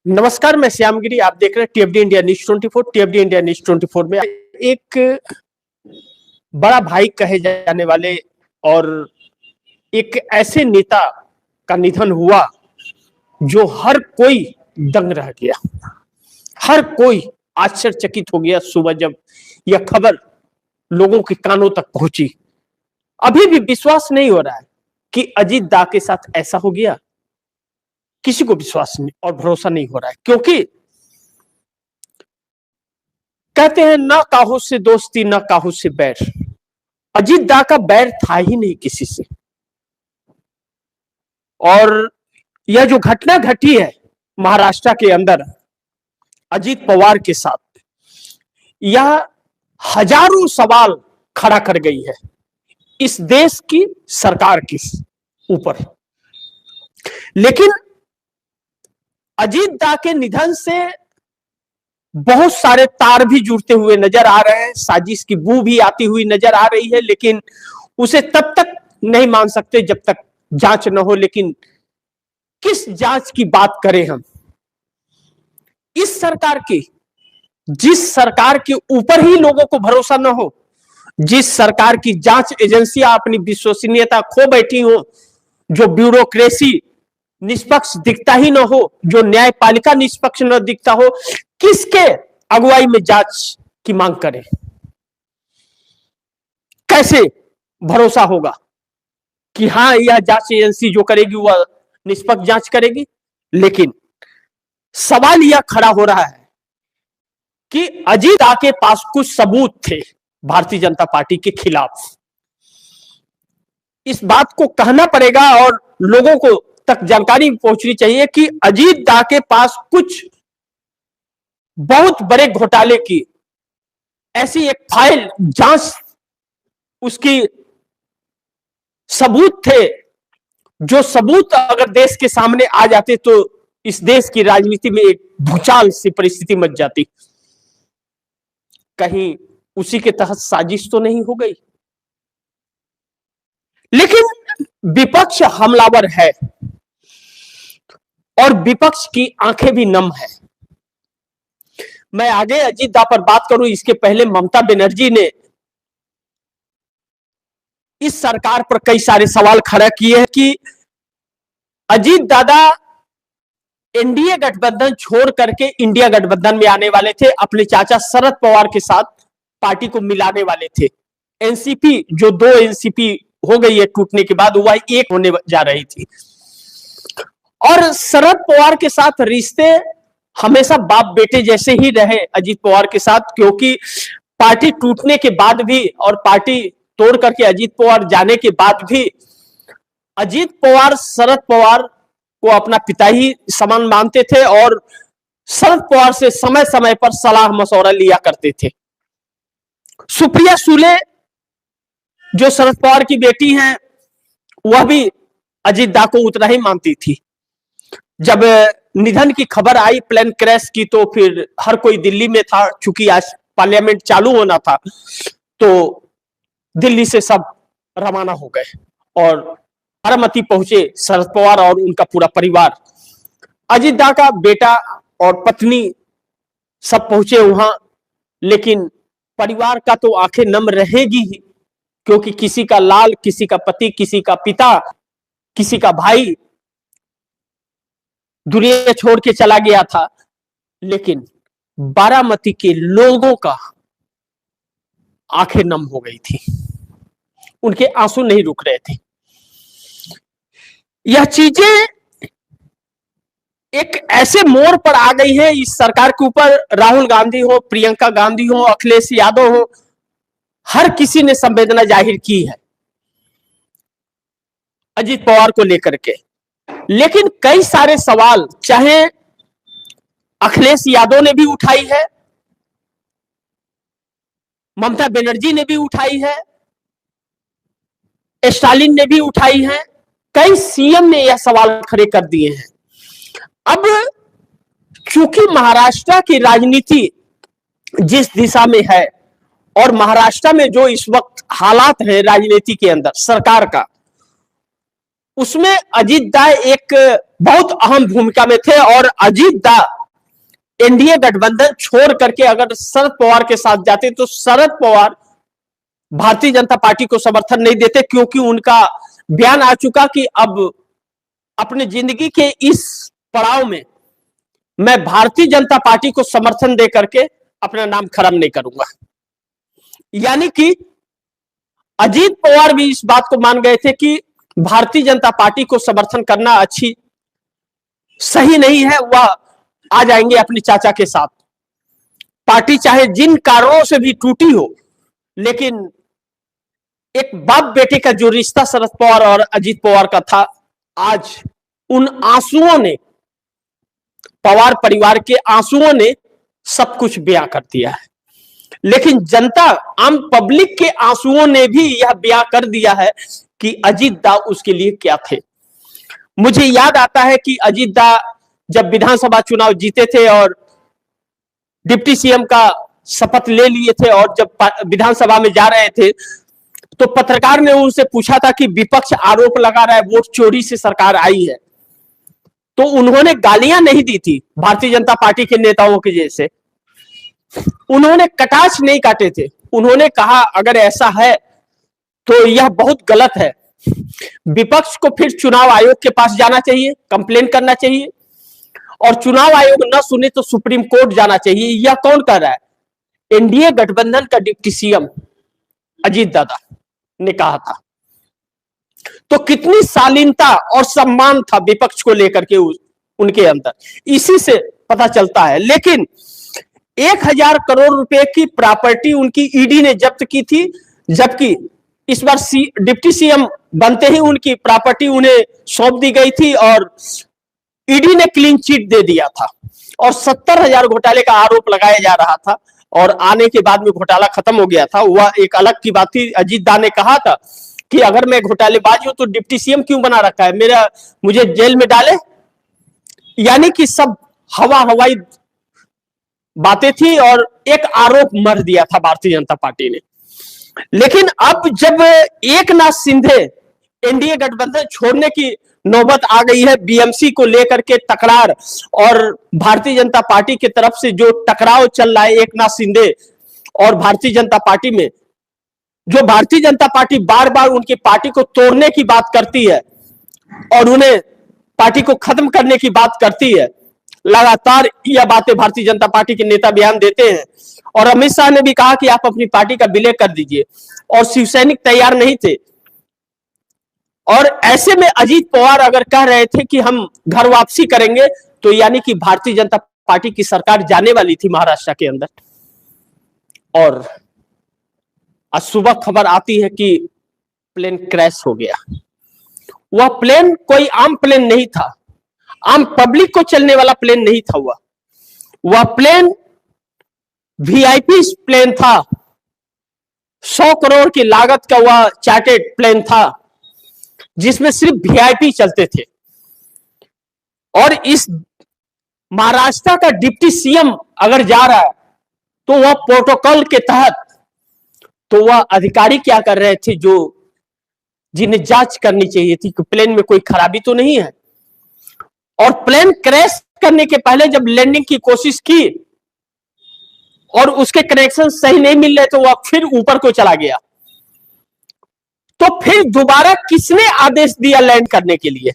नमस्कार, मैं श्यामगिरी। आप देख रहे हैं टीएफडी इंडिया न्यूज 24। टीएफडी इंडिया न्यूज 24 में एक बड़ा भाई कहे जाने वाले और एक ऐसे नेता का निधन हुआ जो हर कोई दंग रह गया। हर कोई आश्चर्यचकित हो गया सुबह जब यह खबर लोगों के कानों तक पहुंची। अभी भी विश्वास नहीं हो रहा है कि अजीत दा के साथ ऐसा हो गया। किसी को विश्वास नहीं और भरोसा नहीं हो रहा है, क्योंकि कहते हैं ना काहू से दोस्ती ना काहू से बैर। अजीत दा का बैर था ही नहीं किसी से। और यह जो घटना घटी है महाराष्ट्र के अंदर अजीत पवार के साथ, यह हजारों सवाल खड़ा कर गई है इस देश की सरकार के ऊपर। लेकिन अजीत दा के निधन से बहुत सारे तार भी जुड़ते हुए नजर आ रहे हैं, साजिश की बू भी आती हुई नजर आ रही है, लेकिन उसे तब तक नहीं मान सकते जब तक जांच न हो। लेकिन किस जांच की बात करें हम? इस सरकार की, जिस सरकार के ऊपर ही लोगों को भरोसा न हो, जिस सरकार की जांच एजेंसियां अपनी विश्वसनीयता खो बैठी हो, जो ब्यूरोक्रेसी निष्पक्ष दिखता ही न हो, जो न्यायपालिका निष्पक्ष न दिखता हो, किसके अगुवाई में जांच की मांग करें? कैसे भरोसा होगा कि हां यह जांच एजेंसी जो करेगी वह निष्पक्ष जांच करेगी? लेकिन सवाल यह खड़ा हो रहा है कि अजीत दा के पास कुछ सबूत थे भारतीय जनता पार्टी के खिलाफ। इस बात को कहना पड़ेगा और लोगों को तक जानकारी पहुंचनी चाहिए कि अजीत दा के पास कुछ बहुत बड़े घोटाले की ऐसी एक फाइल, जांच, उसकी सबूत थे, जो सबूत अगर देश के सामने आ जाते तो इस देश की राजनीति में एक भूचाल सी परिस्थिति मच जाती। कहीं उसी के तहत साजिश तो नहीं हो गई? लेकिन विपक्ष हमलावर है और विपक्ष की आंखें भी नम है। मैं आगे अजीत दा पर बात करूं, इसके पहले ममता बनर्जी ने इस सरकार पर कई सारे सवाल खड़ा किए हैं कि अजीत दादा एनडीए गठबंधन छोड़ करके इंडिया गठबंधन में आने वाले थे, अपने चाचा शरद पवार के साथ पार्टी को मिलाने वाले थे। एनसीपी, जो दो एनसीपी हो गई है टूटने के बाद, वह एक होने जा रही थी। और शरद पवार के साथ रिश्ते हमेशा बाप बेटे जैसे ही रहे अजीत पवार के साथ, क्योंकि पार्टी टूटने के बाद भी और पार्टी तोड़ करके अजीत पवार जाने के बाद भी अजीत पवार शरद पवार को अपना पिता ही समान मानते थे और शरद पवार से समय समय पर सलाह मशवरा लिया करते थे। सुप्रिया सुले, जो शरद पवार की बेटी हैं, वह भी अजीत दा को उतना ही मानती थी। जब निधन की खबर आई प्लेन क्रैश की, तो फिर हर कोई दिल्ली में था, चूंकि आज पार्लियामेंट चालू होना था, तो दिल्ली से सब रवाना हो गए और बारामती पहुंचे शरद पवार और उनका पूरा परिवार। अजीत दा का बेटा और पत्नी सब पहुंचे वहां, लेकिन परिवार का तो आंखें नम रहेगी ही, क्योंकि किसी का लाल, किसी का पति, किसी का पिता, किसी का भाई दुनिया छोड़ के चला गया था। लेकिन बारामती के लोगों का आंखें नम हो गई थी, उनके आंसू नहीं रुक रहे थे। यह चीजें एक ऐसे मोड़ पर आ गई है इस सरकार के ऊपर। राहुल गांधी हो, प्रियंका गांधी हो, अखिलेश यादव हो, हर किसी ने संवेदना जाहिर की है अजीत पवार को लेकर के। लेकिन कई सारे सवाल, चाहे अखिलेश यादव ने भी उठाई है, ममता बनर्जी ने भी उठाई है, स्टालिन ने भी उठाई है, कई सीएम ने यह सवाल खड़े कर दिए हैं। अब चूंकि महाराष्ट्र की राजनीति जिस दिशा में है और महाराष्ट्र में जो इस वक्त हालात है राजनीति के अंदर सरकार का, उसमें अजीत दा एक बहुत अहम भूमिका में थे और अजीत दा एनडीए गठबंधन छोड़ करके अगर शरद पवार के साथ जाते तो शरद पवार भारतीय जनता पार्टी को समर्थन नहीं देते, क्योंकि उनका बयान आ चुका कि अब अपनी जिंदगी के इस पड़ाव में मैं भारतीय जनता पार्टी को समर्थन दे करके अपना नाम खराब नहीं करूंगा। यानी कि अजीत पवार भी इस बात को मान गए थे कि भारतीय जनता पार्टी को समर्थन करना सही नहीं है, वह आ जाएंगे अपने चाचा के साथ। पार्टी चाहे जिन कारणों से भी टूटी हो, लेकिन एक बाप बेटे का जो रिश्ता शरद पवार और अजीत पवार का था, आज उन आंसुओं ने, पवार परिवार के आंसुओं ने सब कुछ बयां कर दिया है। लेकिन जनता, आम पब्लिक के आंसुओं ने भी यह बयां कर दिया है कि अजीत दा उसके लिए क्या थे। मुझे याद आता है कि अजीत दा जब विधानसभा चुनाव जीते थे और डिप्टी सीएम का शपथ ले लिए थे और जब विधानसभा में जा रहे थे तो पत्रकार ने उनसे पूछा था कि विपक्ष आरोप लगा रहा है वोट चोरी से सरकार आई है, तो उन्होंने गालियां नहीं दी थी भारतीय जनता पार्टी के नेताओं के जैसे, उन्होंने कटाक्ष नहीं काटे थे। उन्होंने कहा अगर ऐसा है तो यह बहुत गलत है, विपक्ष को फिर चुनाव आयोग के पास जाना चाहिए, कंप्लेन करना चाहिए, और चुनाव आयोग न सुने तो सुप्रीम कोर्ट जाना चाहिए। यह कौन कर रहा है? एनडीए गठबंधन का डिप्टी सीएम अजीत दादा ने कहा था। तो कितनी शालीनता और सम्मान था विपक्ष को लेकर के उनके अंदर, इसी से पता चलता है। लेकिन 1000 करोड़ रुपए की प्रॉपर्टी उनकी ईडी ने जब्त की थी, जबकि इस बार डिप्टी सीएम बनते ही उनकी प्रॉपर्टी उन्हें सौंप दी गई थी और ईडी ने क्लीन चिट दे दिया था और 70,000 घोटाले का आरोप लगाया जा रहा था और आने के बाद में घोटाला खत्म हो गया था। वह एक अलग की बात थी। अजीत दा ने कहा था कि अगर मैं घोटालेबाज हूं तो डिप्टी सीएम क्यों बना रखा है, मुझे जेल में डाले। यानी कि सब हवाई बातें थी और एक आरोप मर दिया था भारतीय जनता पार्टी ने। लेकिन अब जब एकनाथ शिंदे एनडीए गठबंधन छोड़ने की नौबत आ गई है, बीएमसी को लेकर के तकरार और भारतीय जनता पार्टी की तरफ से जो टकराव चल रहा है एकनाथ शिंदे और भारतीय जनता पार्टी में, जो भारतीय जनता पार्टी बार बार उनकी पार्टी को तोड़ने की बात करती है और उन्हें पार्टी को खत्म करने की बात करती है, लगातार यह बातें भारतीय जनता पार्टी के नेता बयान देते हैं। और अमित शाह ने भी कहा कि आप अपनी पार्टी का विलय कर दीजिए, और शिवसैनिक तैयार नहीं थे। और ऐसे में अजीत पवार अगर कह रहे थे कि हम घर वापसी करेंगे, तो यानी कि भारतीय जनता पार्टी की सरकार जाने वाली थी महाराष्ट्र के अंदर। और आज सुबह खबर आती है कि प्लेन क्रैश हो गया। वह प्लेन कोई आम प्लेन नहीं था, आम पब्लिक को चलने वाला प्लेन नहीं था। वह प्लेन वीआईपी प्लेन था। 100 करोड़ की लागत का वह चार्टर्ड प्लेन था जिसमें सिर्फ वीआईपी चलते थे। और इस महाराष्ट्र का डिप्टी सीएम अगर जा रहा है तो वह प्रोटोकॉल के तहत, तो वह अधिकारी क्या कर रहे थे जो जिन्हें जांच करनी चाहिए थी कि प्लेन में कोई खराबी तो नहीं है। और प्लेन क्रैश करने के पहले जब लैंडिंग की कोशिश की और उसके कनेक्शन सही नहीं मिल रहे तो वह फिर ऊपर को चला गया। तो फिर दोबारा किसने आदेश दिया लैंड करने के लिए?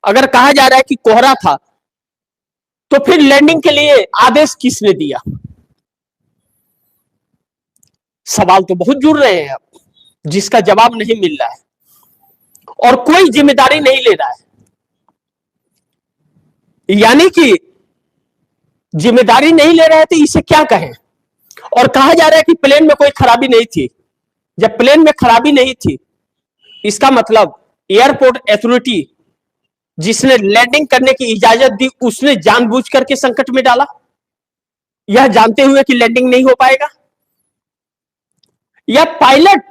अगर कहा जा रहा है कि कोहरा था, तो फिर लैंडिंग के लिए आदेश किसने दिया? सवाल तो बहुत जुड़ रहे हैं अब, जिसका जवाब नहीं मिल रहा है और कोई जिम्मेदारी नहीं ले रहा है। यानी कि जिम्मेदारी नहीं ले रहे थे, इसे क्या कहें? और कहा जा रहा है कि प्लेन में कोई खराबी नहीं थी। जब प्लेन में खराबी नहीं थी, इसका मतलब एयरपोर्ट अथॉरिटी जिसने लैंडिंग करने की इजाजत दी उसने जानबूझ करके संकट में डाला, यह जानते हुए कि लैंडिंग नहीं हो पाएगा। यह पायलट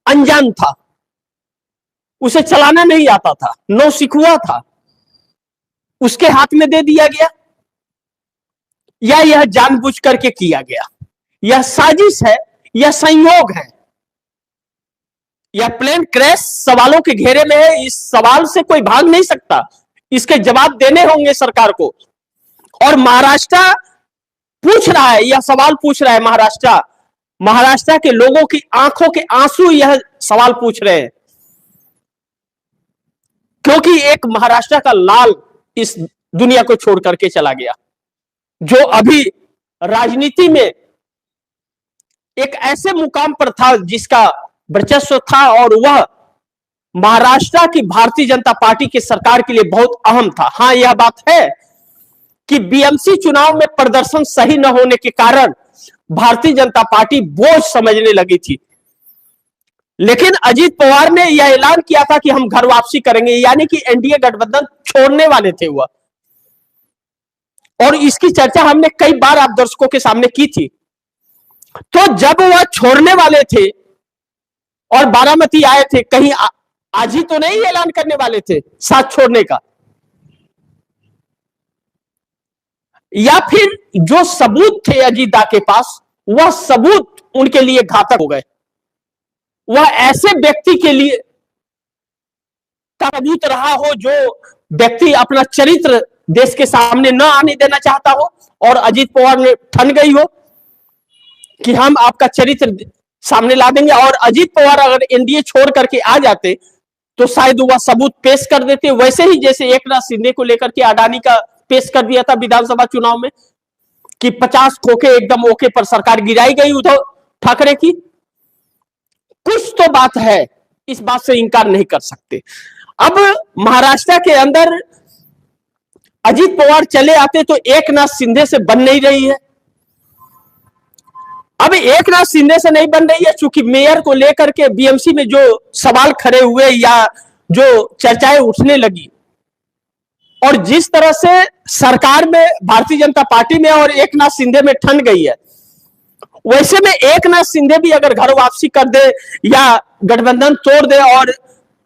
अनजान था, उसे चलाना नहीं आता था, नौसिखुआ था, उसके हाथ में दे दिया गया, या यह जानबूझ करके किया गया? यह साजिश है, यह संयोग है। यह प्लेन क्रैश सवालों के घेरे में है। इस सवाल से कोई भाग नहीं सकता, इसके जवाब देने होंगे सरकार को। और महाराष्ट्र पूछ रहा है, यह सवाल पूछ रहा है महाराष्ट्र के लोगों की आंखों के आंसू यह सवाल पूछ रहे हैं, क्योंकि एक महाराष्ट्र का लाल इस दुनिया को छोड़ करके चला गया, जो अभी राजनीति में एक ऐसे मुकाम पर था जिसका वर्चस्व था, और वह महाराष्ट्र की भारतीय जनता पार्टी की सरकार के लिए बहुत अहम था। हां, यह बात है कि बीएमसी चुनाव में प्रदर्शन सही न होने के कारण भारतीय जनता पार्टी बोझ समझने लगी थी, लेकिन अजीत पवार ने यह ऐलान किया था कि हम घर वापसी करेंगे, यानी कि एनडीए गठबंधन छोड़ने वाले थे वह, और इसकी चर्चा हमने कई बार आप दर्शकों के सामने की थी। तो जब वह छोड़ने वाले थे और बारामती आए थे, कहीं आज ही तो नहीं ऐलान करने वाले थे साथ छोड़ने का, या फिर जो सबूत थे अजीत दा के पास, वह सबूत उनके लिए घातक हो गए। वह ऐसे व्यक्ति के लिए का सबूत रहा हो जो व्यक्ति अपना चरित्र देश के सामने न आने देना चाहता हो, और अजीत पवार ने ठन गई हो कि हम आपका चरित्र सामने ला देंगे, और अजीत पवार अगर एनडीए छोड़ करके आ जाते तो शायद वह सबूत पेश कर देते, वैसे ही जैसे एकनाथ शिंदे को लेकर के अडानी का पेश कर दिया था विधानसभा चुनाव में कि 50 खोखे एकदम ओके पर सरकार गिराई गई उद्धव ठाकरे की। कुछ तो बात है, इस बात से इंकार नहीं कर सकते। अब महाराष्ट्र के अंदर अजीत पवार चले आते तो एकनाथ शिंदे से बन नहीं रही है। अब एकनाथ शिंदे से नहीं बन रही है, चूंकि मेयर को लेकर के बीएमसी में जो सवाल खड़े हुए या जो चर्चाएं उठने लगी, और जिस तरह से सरकार में भारतीय जनता पार्टी में और एकनाथ शिंदे में ठन गई है, वैसे में एकनाथ शिंदे भी अगर घर वापसी कर दे या गठबंधन तोड़ दे और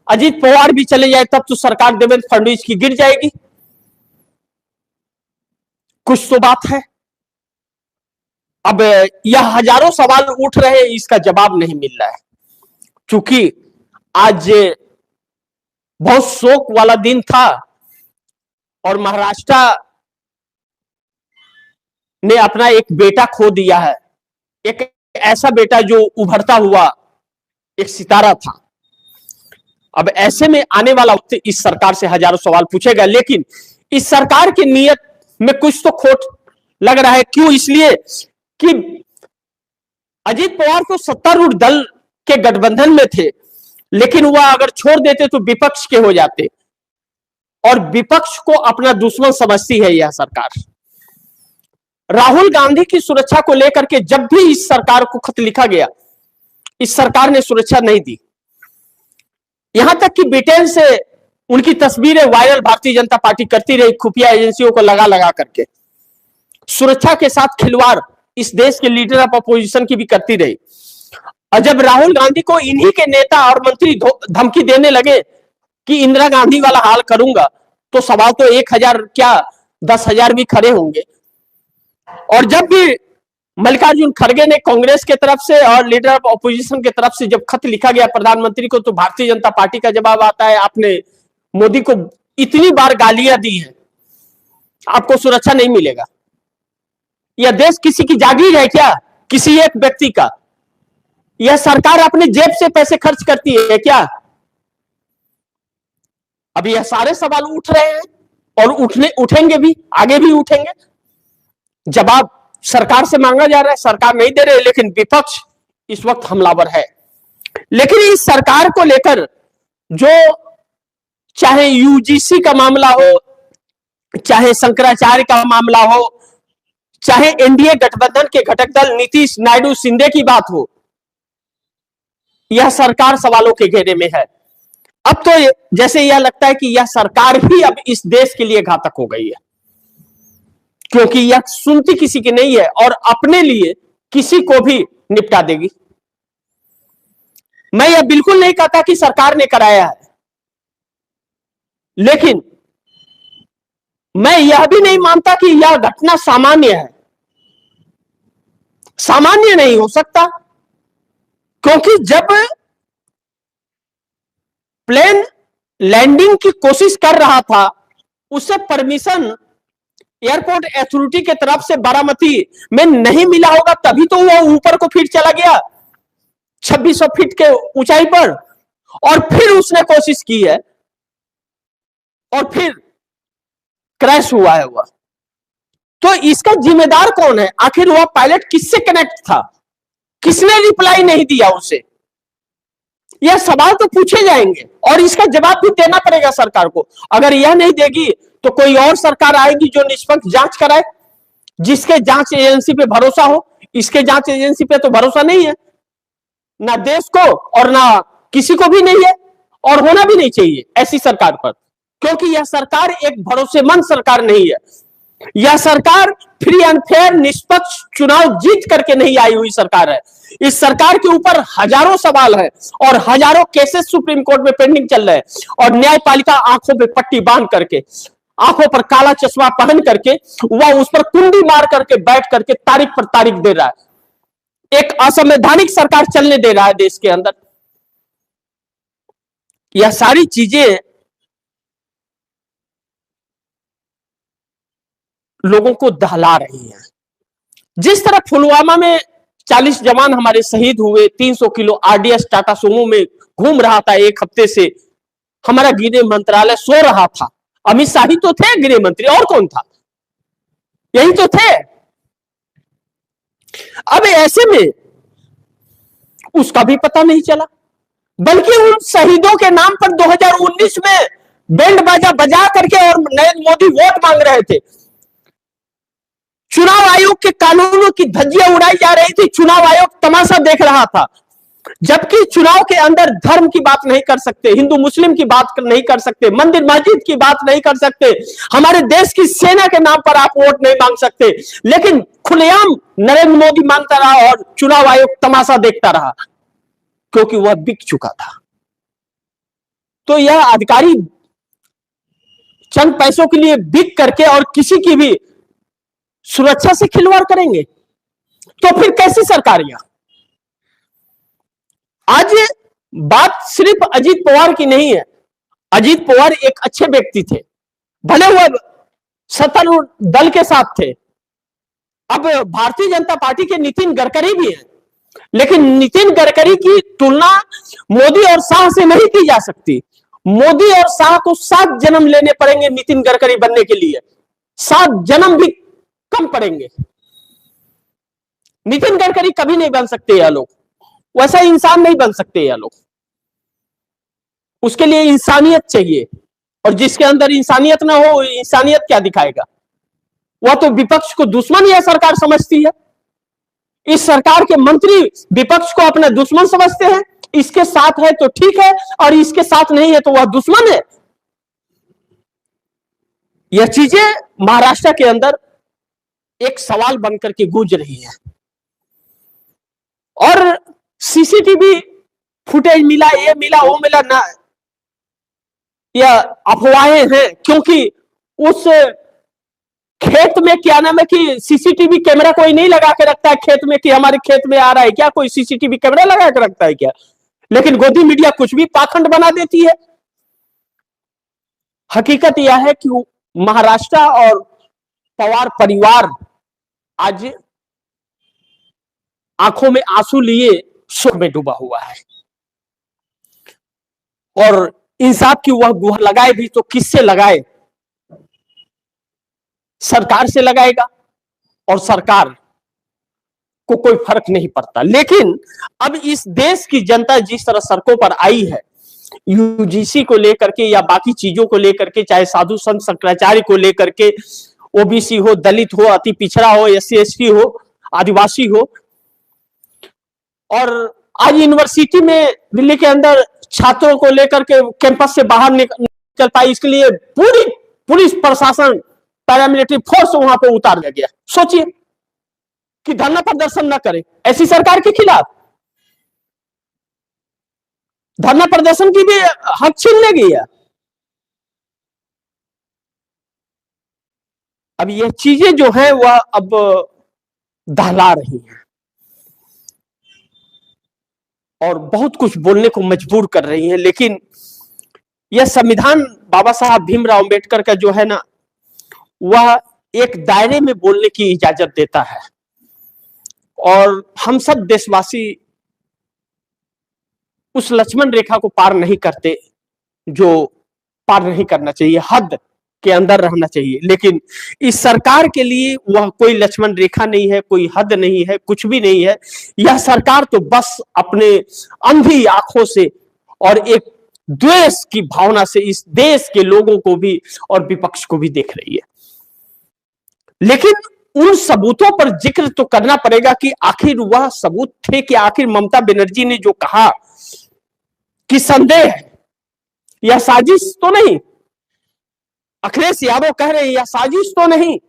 अजीत पवार भी चले जाए, तब तो सरकार देवेंद्र फडणवीस की गिर जाएगी। कुछ तो बात है। अब यह हजारों सवाल उठ रहे हैं, इसका जवाब नहीं मिल रहा है, क्योंकि आज बहुत शोक वाला दिन था और महाराष्ट्र ने अपना एक बेटा खो दिया है, एक ऐसा बेटा जो उभरता हुआ एक सितारा था। अब ऐसे में आने वाला वक्त इस सरकार से हजारों सवाल पूछेगा, लेकिन इस सरकार की नीयत में कुछ तो खोट लग रहा है। क्यों? इसलिए कि अजीत पवार तो सत्तारूढ़ दल के गठबंधन में थे, लेकिन वह अगर छोड़ देते तो विपक्ष के हो जाते, और विपक्ष को अपना दुश्मन समझती है यह सरकार। राहुल गांधी की सुरक्षा को लेकर के जब भी इस सरकार को खत लिखा गया, इस सरकार ने सुरक्षा नहीं दी। यहां तक कि ब्रिटेन से उनकी तस्वीरें वायरल भारतीय जनता पार्टी करती रही, खुफिया एजेंसियों को लगा लगा करके सुरक्षा के साथ खिलवाड़ इस देश के लीडर ऑफ अपोजिशन की भी करती रही। और जब राहुल गांधी को इन्हीं के नेता और मंत्री धमकी देने लगे कि इंदिरा गांधी वाला हाल करूंगा, तो सवाल तो 1000 क्या 10,000 भी खड़े होंगे। और जब भी मल्लिकार्जुन खड़गे ने कांग्रेस के तरफ से और लीडर ऑफ अपोजिशन के तरफ से जब खत लिखा गया प्रधानमंत्री को, तो भारतीय जनता पार्टी का जवाब आता है, आपने मोदी को इतनी बार गालियां दी है, आपको सुरक्षा नहीं मिलेगा। यह देश किसी की जागीर है क्या? किसी एक व्यक्ति का? यह सरकार अपने जेब से पैसे खर्च करती है क्या? अभी यह सारे सवाल उठ रहे हैं और उठेंगे भी, आगे भी उठेंगे। जवाब सरकार से मांगा जा रहा है, सरकार नहीं दे रही, लेकिन विपक्ष इस वक्त हमलावर है। लेकिन इस सरकार को लेकर जो चाहे यूजीसी का मामला हो, चाहे शंकराचार्य का मामला हो, चाहे एनडीए गठबंधन के घटक दल नीतीश नायडू शिंदे की बात हो, यह सरकार सवालों के घेरे में है। अब तो जैसे यह लगता है कि यह सरकार ही अब इस देश के लिए घातक हो गई है, क्योंकि यह सुनती किसी की नहीं है और अपने लिए किसी को भी निपटा देगी। मैं यह बिल्कुल नहीं कहता कि सरकार ने कराया है, लेकिन मैं यह भी नहीं मानता कि यह घटना सामान्य है। सामान्य नहीं हो सकता, क्योंकि जब प्लेन लैंडिंग की कोशिश कर रहा था, उसे परमिशन एयरपोर्ट अथॉरिटी के तरफ से बारामती में नहीं मिला होगा, तभी तो वो ऊपर को फिर चला गया 2600 फीट के ऊंचाई पर, और फिर उसने कोशिश की है और फिर क्रैश हुआ है वह। तो इसका जिम्मेदार कौन है? आखिर वह पायलट किससे कनेक्ट था? किसने रिप्लाई नहीं दिया उसे? यह सवाल तो पूछे जाएंगे और इसका जवाब भी देना पड़ेगा सरकार को। अगर यह नहीं देगी तो कोई और सरकार आएगी जो निष्पक्ष जांच कराए, जिसके जांच एजेंसी पे भरोसा हो। इसके जांच एजेंसी पे तो भरोसा नहीं है, ना देश को और ना किसी को भी नहीं है, और होना भी नहीं चाहिए ऐसी सरकार पर, क्योंकि यह सरकार एक भरोसेमंद सरकार नहीं है। यह सरकार फ्री एंड फेयर निष्पक्ष चुनाव जीत करके नहीं आई हुई सरकार है। इस सरकार के ऊपर हजारों सवाल है और हजारों केसेस सुप्रीम कोर्ट में पेंडिंग चल रहे हैं, और न्यायपालिका आंखों पे पट्टी बांध करके, आंखों पर काला चश्मा पहन करके वह उस पर कुंडी मार करके बैठ करके तारीख पर तारीख दे रहा है। एक असंवैधानिक सरकार चलने दे रहा है देश के अंदर। यह सारी चीजें लोगों को दहला रही हैं। जिस तरह पुलवामा में 40 जवान हमारे शहीद हुए, 300 किलो आरडीएक्स टाटा सुमो में घूम रहा था एक हफ्ते से, हमारा गृह मंत्रालय सो रहा था। अमित शाह ही तो थे गृह मंत्री, और कौन था? यही तो थे। अब ऐसे में उसका भी पता नहीं चला, बल्कि उन शहीदों के नाम पर 2019 में बैंड बाजा बजा करके और नरेंद्र मोदी वोट मांग रहे थे। चुनाव आयोग के कानूनों की धज्जियां उड़ाई जा रही थी, चुनाव आयोग तमाशा देख रहा था। जबकि चुनाव के अंदर धर्म की बात नहीं कर सकते, हिंदू मुस्लिम की बात नहीं कर सकते, मंदिर मस्जिद की बात नहीं कर सकते, हमारे देश की सेना के नाम पर आप वोट नहीं मांग सकते, लेकिन खुलेआम नरेंद्र मोदी मांगता रहा और चुनाव आयोग तमाशा देखता रहा, क्योंकि वह बिक चुका था। तो यह अधिकारी चंद पैसों के लिए बिक करके और किसी की भी सुरक्षा से खिलवाड़ करेंगे, तो फिर कैसी सरकार? यह आज बात सिर्फ अजीत पवार की नहीं है। अजीत पवार एक अच्छे व्यक्ति थे, भले वह सत्तारूढ़ दल के साथ थे। अब भारतीय जनता पार्टी के नितिन गडकरी भी हैं, लेकिन नितिन गडकरी की तुलना मोदी और शाह से नहीं की जा सकती। मोदी और शाह को 7 जन्म लेने पड़ेंगे नितिन गडकरी बनने के लिए, 7 जन्म भी कम पड़ेंगे। नितिन गडकरी कभी नहीं बन सकते यह लोग, वैसा इंसान नहीं बन सकते यह लोग। उसके लिए इंसानियत चाहिए, और जिसके अंदर इंसानियत ना हो, इंसानियत क्या दिखाएगा? वह तो विपक्ष को दुश्मन यह सरकार समझती है। इस सरकार के मंत्री विपक्ष को अपना दुश्मन समझते हैं। इसके साथ है तो ठीक है, और इसके साथ नहीं है तो वह दुश्मन है। यह चीजें महाराष्ट्र के अंदर एक सवाल बनकर के गूंज रही है। और सीसीटीवी फुटेज मिला, ये मिला, वो मिला ना, यह अफवाहें हैं, क्योंकि उस खेत में क्या नाम है कि सीसीटीवी कैमरा कोई नहीं लगा के रखता है खेत में, कि हमारे खेत में आ रहा है क्या, कोई सीसीटीवी कैमरा लगा के रखता है क्या? लेकिन गोदी मीडिया कुछ भी पाखंड बना देती है। हकीकत यह है कि महाराष्ट्र और पवार परिवार आज आंखों में आंसू लिए शोक में डूबा हुआ है, और इंसाफ की वह गुहार लगाए भी तो किससे लगाए? सरकार से लगाएगा, और सरकार को कोई फर्क नहीं पड़ता। लेकिन अब इस देश की जनता जिस तरह सड़कों पर आई है, यूजीसी को लेकर के या बाकी चीजों को लेकर के, चाहे साधु संत शंकराचार्य को लेकर के, ओबीसी हो, दलित हो, अति पिछड़ा हो, SC ST हो, आदिवासी हो, और आज यूनिवर्सिटी में दिल्ली के अंदर छात्रों को लेकर के कैंपस से बाहर निकल पाई, इसके लिए पूरी पुलिस प्रशासन, पैरामिलिट्री फोर्स वहां पे उतार दिया गया। सोचिए कि धरना प्रदर्शन न करे ऐसी सरकार के खिलाफ, धरना प्रदर्शन की भी हक छीन लेगी है। अब ये चीजें जो है वह अब दहला रही हैं और बहुत कुछ बोलने को मजबूर कर रही हैं। लेकिन यह संविधान बाबा साहब भीमराव अंबेडकर का जो है ना, वह एक दायरे में बोलने की इजाजत देता है। और हम सब देशवासी उस लक्ष्मण रेखा को पार नहीं करते जो पार नहीं करना चाहिए, हद के अंदर रहना चाहिए। लेकिन इस सरकार के लिए वह कोई लक्ष्मण रेखा नहीं है, कोई हद नहीं है, कुछ भी नहीं है। यह सरकार तो बस अपने अंधी आंखों से और एक द्वेष की भावना से इस देश के लोगों को भी और विपक्ष को भी देख रही है। लेकिन उन सबूतों पर जिक्र तो करना पड़ेगा कि आखिर वह सबूत थे कि आखिर ममता बनर्जी ने जो कहा कि संदेह है, यह साजिश तो नहीं। अखिलेश यादव कह रहे हैं यह साजिश तो नहीं,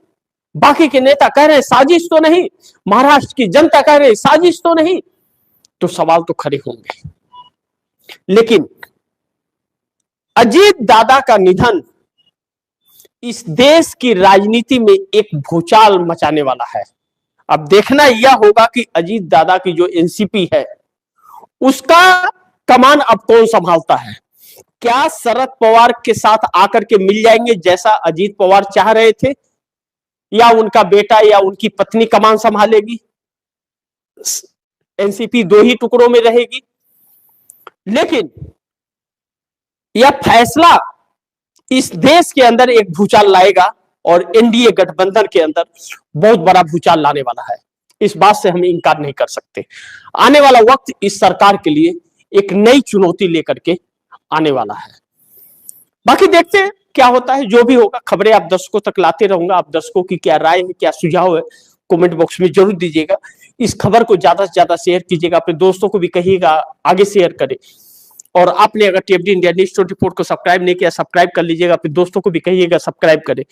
बाकी के नेता कह रहे हैं साजिश तो नहीं, महाराष्ट्र की जनता कह रही है साजिश तो नहीं, तो सवाल तो खड़े होंगे। लेकिन अजीत दादा का निधन इस देश की राजनीति में एक भूचाल मचाने वाला है। अब देखना यह होगा कि अजीत दादा की जो एनसीपी है उसका कमान अब कौन संभालता है। क्या शरद पवार के साथ आकर के मिल जाएंगे जैसा अजीत पवार चाह रहे थे, या उनका बेटा या उनकी पत्नी कमान संभालेगी, एनसीपी दो ही टुकड़ों में रहेगी। लेकिन यह फैसला इस देश के अंदर एक भूचाल लाएगा और एनडीए गठबंधन के अंदर बहुत बड़ा भूचाल लाने वाला है। इस बात से हम इनकार नहीं कर सकते। आने वाला वक्त इस सरकार के लिए एक नई चुनौती लेकर के आने वाला है। बाकी देखते हैं क्या होता है। जो भी होगा खबरें आप दर्शकों तक लाते रहूंगा। आप दर्शकों की क्या राय है, क्या सुझाव है, कमेंट बॉक्स में जरूर दीजिएगा। इस खबर को ज्यादा से ज्यादा शेयर कीजिएगा, अपने दोस्तों को भी कहिएगा आगे शेयर करें। और आपने अगर टीएफडी इंडिया न्यूज़ 24 को सब्सक्राइब नहीं किया, सब्सक्राइब कर लीजिएगा, अपने दोस्तों को भी कहिएगा सब्सक्राइब करें।